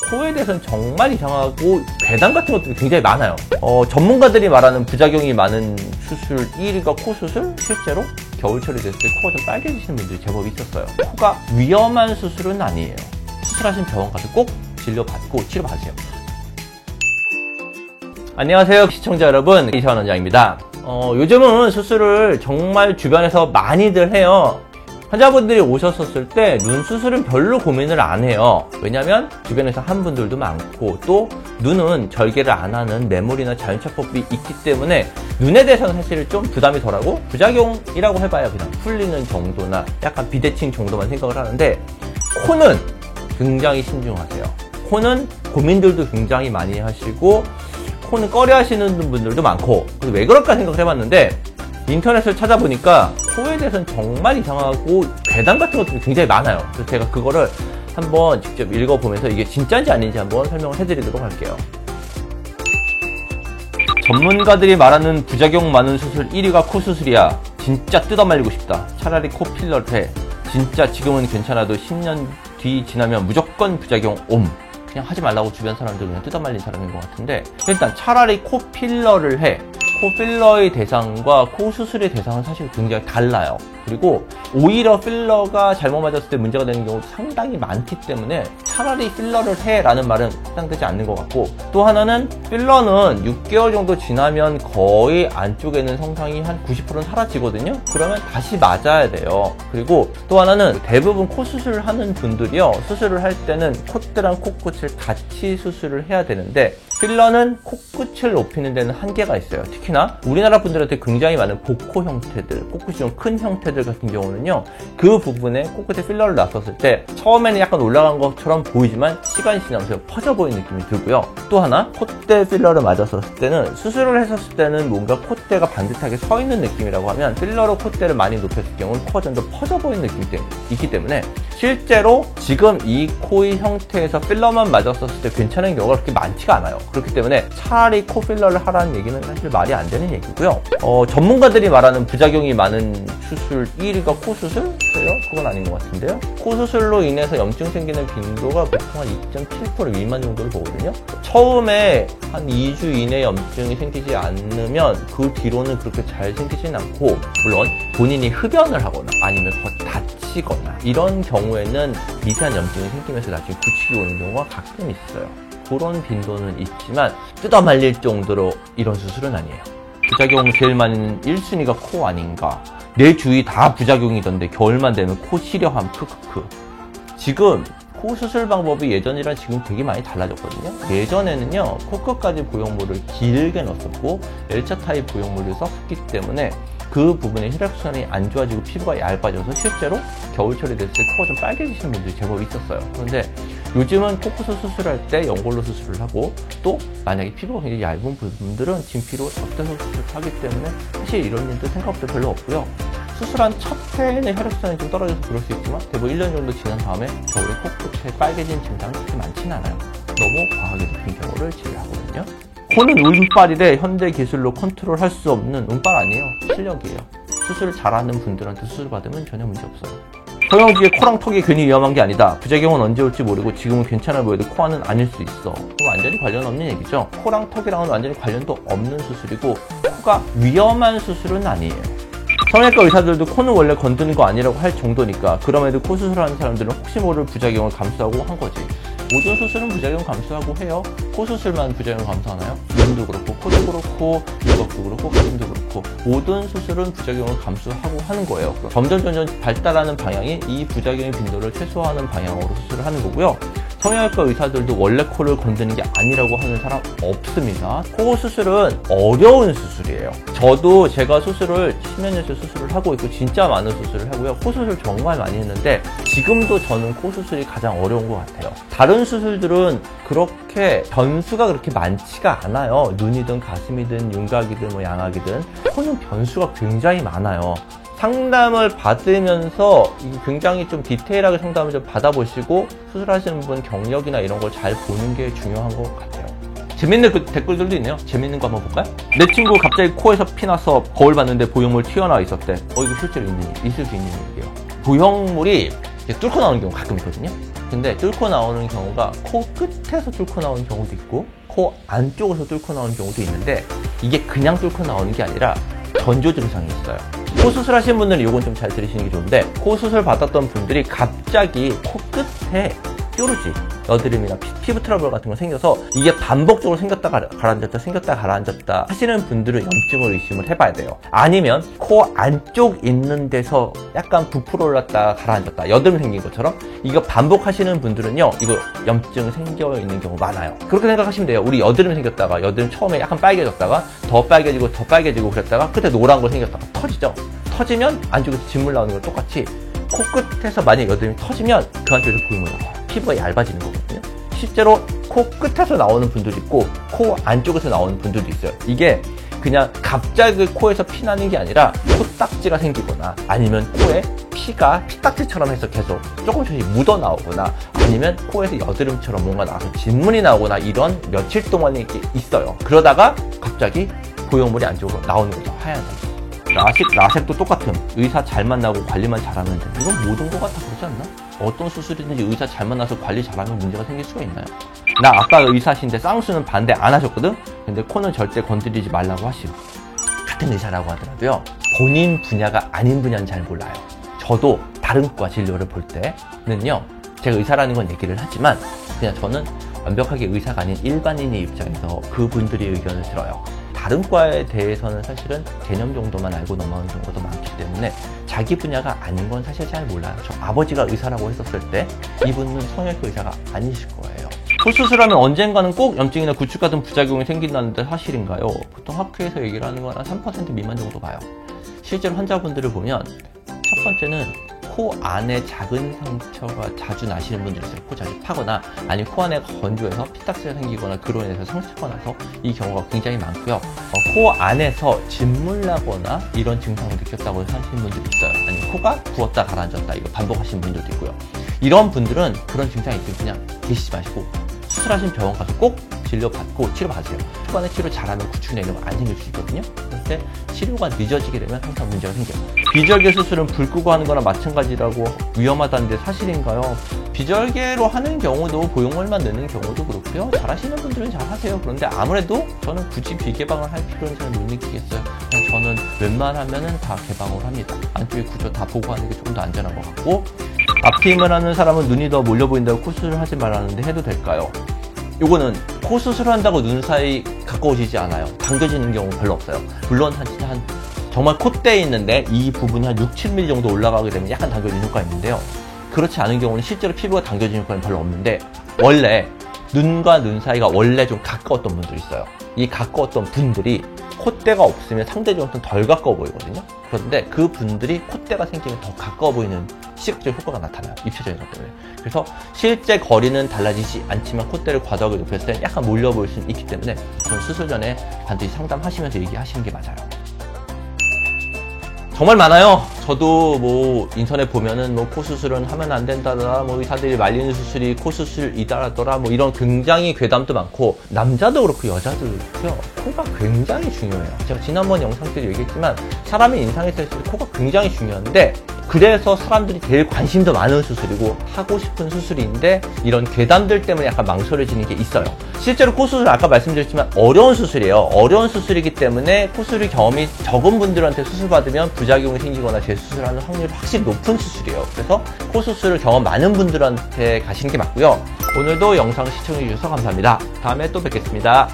코에 대해서는 정말 이상하고 괴담 같은 것들이 굉장히 많아요. 전문가들이 말하는 부작용이 많은 수술 1위가 코 수술. 실제로 겨울철이 됐을 때 코가 좀 빨개지시는 분들이 제법 있었어요. 코가 위험한 수술은 아니에요. 수술하신 병원 가서 꼭 진료받고 치료받으세요. 안녕하세요 시청자 여러분, 이시원 원장입니다. 요즘은 수술을 정말 주변에서 많이들 해요. 환자분들이 오셨었을 때 눈 수술은 별로 고민을 안 해요. 왜냐면 주변에서 한 분들도 많고, 또 눈은 절개를 안 하는 매몰이나 자연차법이 있기 때문에 눈에 대해서는 사실 좀 부담이 덜하고 부작용이라고 해봐야 그냥 풀리는 정도나 약간 비대칭 정도만 생각을 하는데, 코는 굉장히 신중하세요. 코는 고민들도 굉장히 많이 하시고 코는 꺼려 하시는 분들도 많고, 그래서 왜 그럴까 생각을 해봤는데 인터넷을 찾아보니까 코에 대해서는 정말 이상하고 괴담 같은 것들이 굉장히 많아요. 그래서 제가 그거를 한번 직접 읽어보면서 이게 진짜인지 아닌지 한번 설명을 해드리도록 할게요. 전문가들이 말하는 부작용 많은 수술 1위가 코 수술이야. 진짜 뜯어말리고 싶다. 차라리 코 필러를 해. 진짜 지금은 괜찮아도 10년 뒤 지나면 무조건 부작용 옴. 그냥 하지 말라고 주변 사람들 그냥 뜯어말린 사람인 것 같은데, 일단 차라리 코 필러를 해. 코 필러의 대상과 코 수술의 대상은 사실 굉장히 달라요. 그리고 오히려 필러가 잘못 맞았을 때 문제가 되는 경우도 상당히 많기 때문에 차라리 필러를 해 라는 말은 해당되지 않는 것 같고, 또 하나는 필러는 6개월 정도 지나면 거의 안쪽에는 성상이 한 90%는 사라지거든요. 그러면 다시 맞아야 돼요. 그리고 또 하나는 대부분 코 수술을 하는 분들이요, 수술을 할 때는 콧대랑 코끝을 같이 수술을 해야 되는데, 필러는 코끝을 높이는 데는 한계가 있어요. 특히나 우리나라 분들한테 굉장히 많은 복코 형태들, 코끝이 좀 큰 형태들 같은 경우는요, 그 부분에 코끝에 필러를 놨었을 때 처음에는 약간 올라간 것처럼 보이지만 시간이 지나면서 퍼져 보이는 느낌이 들고요. 또 하나, 콧대 필러를 맞았었을 때는, 수술을 했었을 때는 뭔가 콧대가 반듯하게 서 있는 느낌이라고 하면, 필러로 콧대를 많이 높였을 경우는 코가 좀 더 퍼져 보이는 느낌이 있기 때문에 실제로 지금 이 코의 형태에서 필러만 맞았었을 때 괜찮은 경우가 그렇게 많지가 않아요. 그렇기 때문에 차라리 코 필러를 하라는 얘기는 사실 말이 안 되는 얘기고요. 전문가들이 말하는 부작용이 많은 수술 1위가 코 수술? 그건 아닌 것 같은데요. 코 수술로 인해서 염증 생기는 빈도가 보통 한 2.7% 미만 정도를 보거든요. 처음에 한 2주 이내에 염증이 생기지 않으면 그 뒤로는 그렇게 잘 생기진 않고, 물론 본인이 흡연을 하거나 아니면 더 다치거나 이런 경우에는 미세한 염증이 생기면서 나중에 굳히기 오는 경우가 가끔 있어요. 그런 빈도는 있지만 뜯어말릴 정도로 이런 수술은 아니에요. 부작용 제일 많은 1순위가 코 아닌가. 내 주위 다 부작용이던데 겨울만 되면 코 시려함 크크크. 지금 코 수술 방법이 예전이랑 지금 되게 많이 달라졌거든요. 예전에는요, 코끝까지 보형물을 길게 넣었었고 L자 타입 보형물을 썼기 때문에 그 부분에 혈액순환이 안 좋아지고 피부가 얇아져서 실제로 겨울철이 됐을 때 코가 좀 빨개지시는 분들이 제법 있었어요. 그런데 요즘은 코끝을 수술할 때 연골로 수술을 하고, 또 만약에 피부가 굉장히 얇은 분들은 진피로 덧대서 수술을 하기 때문에 사실 이런 일도 생각보다 별로 없고요. 수술한 첫 해에는 혈액순환이 좀 떨어져서 그럴 수 있지만 대부분 1년 정도 지난 다음에 겨울에 코끝에 빨개진 증상은 그렇게 많지는 않아요. 너무 과하게 높인 경우를 제외하거든요. 코는 운빨이래. 현대 기술로 컨트롤할 수 없는 운빨 아니에요. 실력이에요. 수술을 잘하는 분들한테 수술 받으면 전혀 문제 없어요. 성형기에 코랑 턱이 괜히 위험한 게 아니다. 부작용은 언제 올지 모르고 지금은 괜찮아 보여도 코 안은 아닐 수 있어. 그럼 완전히 관련 없는 얘기죠. 코랑 턱이랑은 완전히 관련도 없는 수술이고, 코가 위험한 수술은 아니에요. 성형외과 의사들도 코는 원래 건드는 거 아니라고 할 정도니까, 그럼에도 코 수술하는 사람들은 혹시 모를 부작용을 감수하고 한 거지. 모든 수술은 부작용 감수하고 해요. 코 수술만 부작용 감수하나요? 눈도 그렇고, 코도 그렇고, 윤곽도 그렇고, 가슴도 그렇고, 모든 수술은 부작용을 감수하고 하는 거예요. 점점 발달하는 방향이 이 부작용의 빈도를 최소화하는 방향으로 수술을 하는 거고요. 성형외과 의사들도 원래 코를 건드는 게 아니라고 하는 사람 없습니다. 코 수술은 어려운 수술이에요. 저도 제가 수술을 10몇 년째 수술을 하고 있고 진짜 많은 수술을 하고요. 코 수술 정말 많이 했는데 지금도 저는 코 수술이 가장 어려운 것 같아요. 다른 수술들은 그렇게 변수가 그렇게 많지가 않아요. 눈이든 가슴이든 윤곽이든 뭐 양악이든. 코는 변수가 굉장히 많아요. 상담을 받으면서 굉장히 좀 디테일하게 상담을 좀 받아보시고 수술하시는 분 경력이나 이런 걸 잘 보는 게 중요한 것 같아요. 재밌는 댓글들도 있네요. 재밌는 거 한번 볼까요? 내 친구 갑자기 코에서 피 나서 거울 봤는데 보형물 튀어나와 있었대. 이거 실제로 있을 수 있는 얘기예요. 보형물이 뚫고 나오는 경우 가끔 있거든요. 근데 뚫고 나오는 경우가 코 끝에서 뚫고 나오는 경우도 있고 코 안쪽에서 뚫고 나오는 경우도 있는데 이게 그냥 뚫고 나오는 게 아니라 전조 증상이 있어요. 코 수술하신 분들은 이건 좀 잘 들으시는 게 좋은데 코 수술 받았던 분들이 갑자기 코 끝에 뾰루지, 여드름이나 피부 트러블 같은 거 생겨서 이게 반복적으로 생겼다 가라앉았다 생겼다 가라앉았다 하시는 분들은 염증을 의심을 해봐야 돼요. 아니면 코 안쪽 있는 데서 약간 부풀어 올랐다 가라앉았다 여드름 생긴 것처럼 이거 반복하시는 분들은요 이거 염증 생겨 있는 경우 많아요. 그렇게 생각하시면 돼요. 우리 여드름 생겼다가 여드름 처음에 약간 빨개졌다가 더 빨개지고 그랬다가 끝에 노란 거 생겼다가 터지죠. 터지면 안쪽에서 진물 나오는 거 똑같이 코끝에서 만약 여드름이 터지면 그 안쪽에서 보이면 피부가 얇아지는 거거든요. 실제로 코끝에서 나오는 분들도 있고 코 안쪽에서 나오는 분들도 있어요. 이게 그냥 갑자기 코에서 피 나는 게 아니라 코딱지가 생기거나 아니면 코에 피가 피딱지처럼 해서 계속 조금씩 묻어 나오거나 아니면 코에서 여드름처럼 뭔가 나와서 진물이 나오거나 이런 며칠 동안 이렇게 있어요. 그러다가 갑자기 보형물이 안쪽으로 나오는 거죠. 하얀색. 라섹도 똑같음. 의사 잘 만나고 관리만 잘하면 돼. 이건 모든 것 같아 그러지 않나? 어떤 수술이든지 의사 잘 만나서 관리 잘하면 문제가 생길 수가 있나요? 나 아까 의사신데 쌍수는 반대 안 하셨거든? 근데 코는 절대 건드리지 말라고 하시고 같은 의사라고 하더라도요 본인 분야가 아닌 분야는 잘 몰라요. 저도 다른 과 진료를 볼 때는요 제가 의사라는 건 얘기를 하지만 그냥 저는 완벽하게 의사가 아닌 일반인의 입장에서 그분들의 의견을 들어요. 다른 과에 대해서는 사실은 개념 정도만 알고 넘어가는 경우가 더 많기 때문에 자기 분야가 아닌 건 사실 잘 몰라요. 저 아버지가 의사라고 했었을 때 이분은 성형외과 의사가 아니실 거예요. 코 수술하면 언젠가는 꼭 염증이나 구축 같은 부작용이 생긴다는데 사실인가요? 보통 학회에서 얘기를 하는 건 한 3% 미만 정도 봐요. 실제로 환자분들을 보면 첫 번째는 코 안에 작은 상처가 자주 나시는 분들이 있어요. 코 자주 타거나 아니면 코 안에 건조해서 피딱지가 생기거나 그로 인해서 상처가 나서 이 경우가 굉장히 많고요. 코 안에서 진물 나거나 이런 증상을 느꼈다고 하시는 분들이 있어요. 아니면 코가 부었다 가라앉았다 이거 반복하시는 분들도 있고요. 이런 분들은 그런 증상이 있으면 그냥 계시지 마시고 수술하신 병원 가서 꼭 진료받고 치료받으세요. 초반에 치료 잘하면 구축이나 이런 거 안 생길 수 있거든요. 그런데 치료가 늦어지게 되면 항상 문제가 생겨요. 비절개 수술은 불 끄고 하는 거나 마찬가지라고 위험하다는데 사실인가요? 비절개로 하는 경우도 보형물만 넣는 경우도 그렇고요. 잘하시는 분들은 잘하세요. 그런데 아무래도 저는 굳이 비개방을 할 필요는 잘 못 느끼겠어요. 그냥 저는 웬만하면은 다 개방을 합니다. 안쪽에 구조 다 보고 하는 게 좀 더 안전한 것 같고 앞트임을 하는 사람은 눈이 더 몰려 보인다고 코 수술을 하지 말라는데 해도 될까요? 요거는 코 수술한다고 눈 사이 가까워지지 않아요. 당겨지는 경우 별로 없어요. 물론 한 정말 콧대에 있는데 이 부분이 한 6, 7mm 정도 올라가게 되면 약간 당겨지는 효과가 있는데요. 그렇지 않은 경우는 실제로 피부가 당겨지는 효과는 별로 없는데 원래 눈과 눈 사이가 원래 좀 가까웠던 분들이 있어요. 이 가까웠던 분들이 콧대가 없으면 상대적으로 좀 덜 가까워 보이거든요. 그런데 그 분들이 콧대가 생기면 더 가까워 보이는 시각적 효과가 나타나요. 입체적인 것 때문에. 그래서 실제 거리는 달라지지 않지만 콧대를 과도하게 높였을 때 약간 몰려 보일 수 있기 때문에 저는 수술 전에 반드시 상담하시면서 얘기하시는 게 맞아요. 정말 많아요. 저도 뭐 인터넷 보면은 뭐 코 수술은 하면 안 된다더라, 뭐 의사들이 말리는 수술이 코 수술이다더라, 뭐 이런 굉장히 괴담도 많고 남자도 그렇고 여자도 그렇고요. 코가 굉장히 중요해요. 제가 지난번 영상 때도 얘기했지만 사람의 인상에 있을 때 코가 굉장히 중요한데 그래서 사람들이 제일 관심도 많은 수술이고 하고 싶은 수술인데 이런 괴담들 때문에 약간 망설여지는 게 있어요. 실제로 코 수술 아까 말씀드렸지만 어려운 수술이에요. 어려운 수술이기 때문에 코 수술 경험이 적은 분들한테 수술받으면 부작용이 생기거나 재수술하는 확률이 확실히 높은 수술이에요. 그래서 코 수술을 경험 많은 분들한테 가시는 게 맞고요. 오늘도 영상 시청해주셔서 감사합니다. 다음에 또 뵙겠습니다.